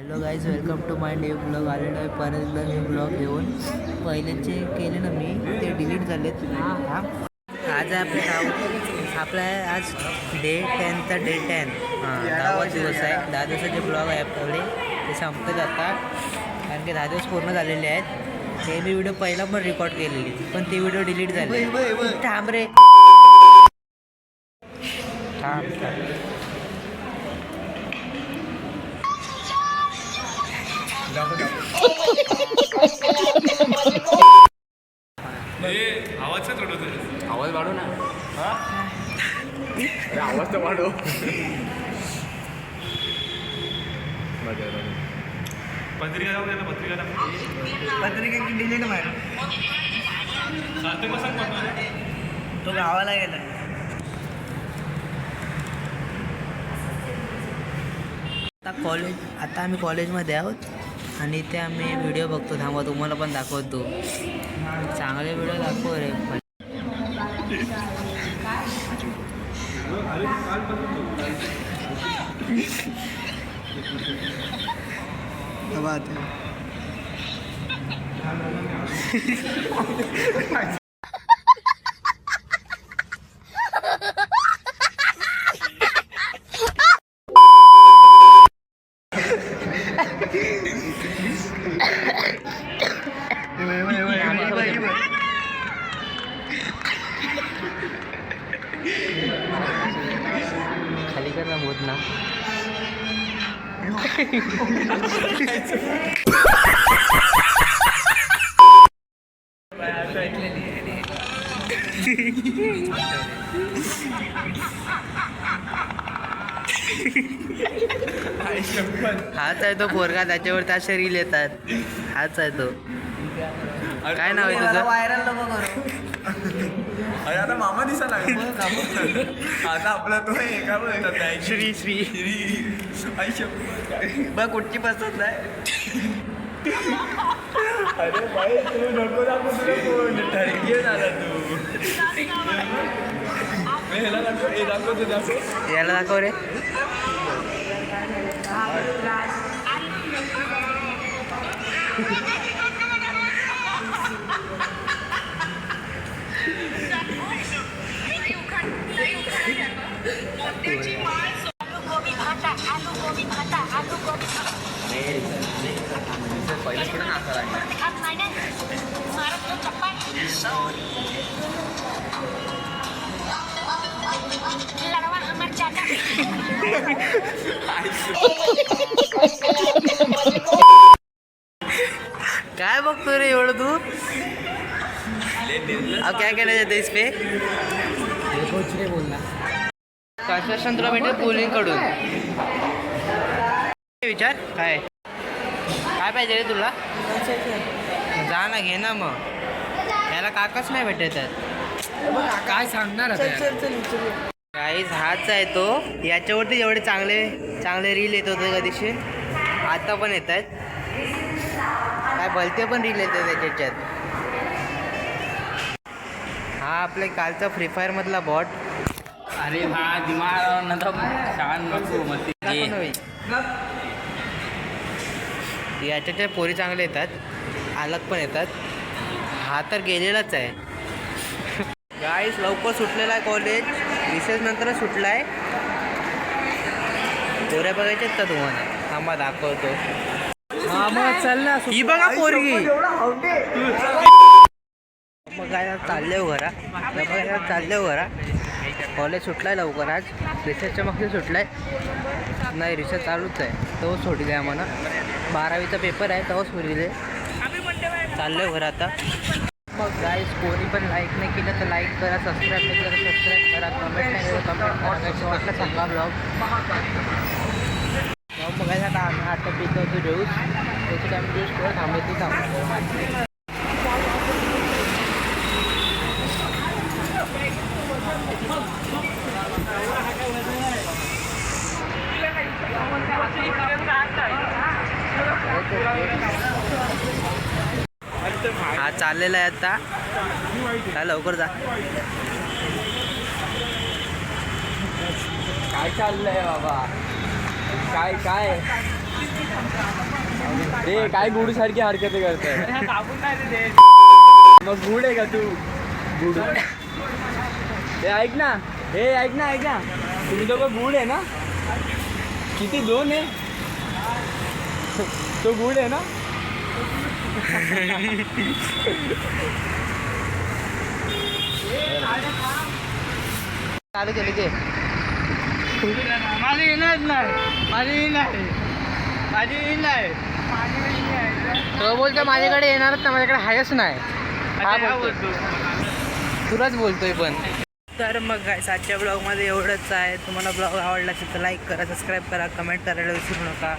Hello guys, welcome to my new blog. आलेलो आहे परत एकदा न्यू ब्लॉग घेऊन. पहिलेचे केले ना मी, ते डिलीट झालेत. आज आपला आहे आज डे 10चा डे 10. 10वा दिवस आहे. 10 दिवसाचे ब्लॉग आहे आपले, ते संपत आता कारण की 10 दिवस पूर्ण झालेले आहेत. ते मी व्हिडिओ पहिला पण रेकॉर्ड केलेली, पण ते व्हिडिओ डिलीट झाले. थांब रे, आवाज वाढव ना. आवाज तर वाढव. पत्रिका की डिलीट मार. तो गावाला गेला. आता आम्ही कॉलेजमध्ये आहोत आणि इथे आम्ही व्हिडिओ बघतो. थांबा, तुम्हाला पण दाखवतो. चांगले व्हिडिओ दाखव रे. बात खाली कर ना होत ना. हाच आहे तो पोरगा, त्याच्यावर त्या रील येतात. हाच आहे तो. काय नाव आहे तुझं? व्हायरल नको करू. अरे आता मामा दिसा लागला. आता आपला तो एका श्री श्री बघ कुठची पसंत आहे. अरे भाई तू नको दाखव. तुला ठरकी झाला तू. ह्याला दाखव, हे दाखव, ते दाखव. याला दाखव रे. पहिलेच कुठे नाचा लागला. काय बघतो रे एवढं तू? अब क्या कहना चाहते इस पे? कुछ नहीं बोलना. कशासन तुला भेटेल पोलिंग कडून. विचार काय काय पाहिजे रे तुला? जा ना, घे ना. मग याला काकाच नाही भेटत. काय सांगणार काहीच हाच आहे तो. याच्यावरती एवढे चांगले रील येत होते कधीशी, आता पण येत आहेत. काय भलते पण रील येतात त्याच्यात. हा आपल्या कालचा फ्री फायर मधला बॉट. अरे हा दिमाग नंतर शान नको मग याच्याच्या पोरी चांगले येतात, अलग पण येतात. हा तर गेलेलाच आहे. गाईस लवकर सुटलेला आहे कॉलेज. रिसेस नंतरच सुटला आहे. पोऱ्या बघायच्या आहेत का तुम्हाला? थांबा दाखवतो. ही बघा पोरगी. बघायला चालले हो घरा. कॉलेज सुटलाय लवकर आज. रिसेसच्या मागचे सुटलाय. नाही, रिसेस चालूच आहे. तोच सोडी द्या आम्हाला. 12वीचा पेपर आहे, तोच सोडी दे. चालले घरा आता. मग गाईस, कोणी पण लाईक नाही केलं तर लाईक करा, सबस्क्राईब नाही करा सबस्क्राईब करा, कमेंट नाही करा कमेंट करा. कसला चांगला ब्लॉग बघायचा का? आम्ही आता पितो होतो ज्यूस. त्याची काय ज्यूस थोडं थांबायची थांबतो. हा चाललेला आहे आता. काय लवकर जा. काय चाललंय बाबा? काय ए काय गुडू सारखी हरकत करताय मग गुड आहे का तू गुड हे ऐक ना ऐक ना तुम्ही दोघं गुड आहे ना किती 2 आहे तो गुड आहे ना चालू केली ते माझी नाही तो बोलतो माझ्याकडे येणारच ना माझ्याकडे हायच नाही हा बोलतो तुलाच बोलतोय पण तर मग काय आजच्या ब्लॉगमध्ये एवढंच आहे तुम्हाला ब्लॉग आवडला असेल तर लाईक करा सबस्क्राईब करा कमेंट करायला विसरू नका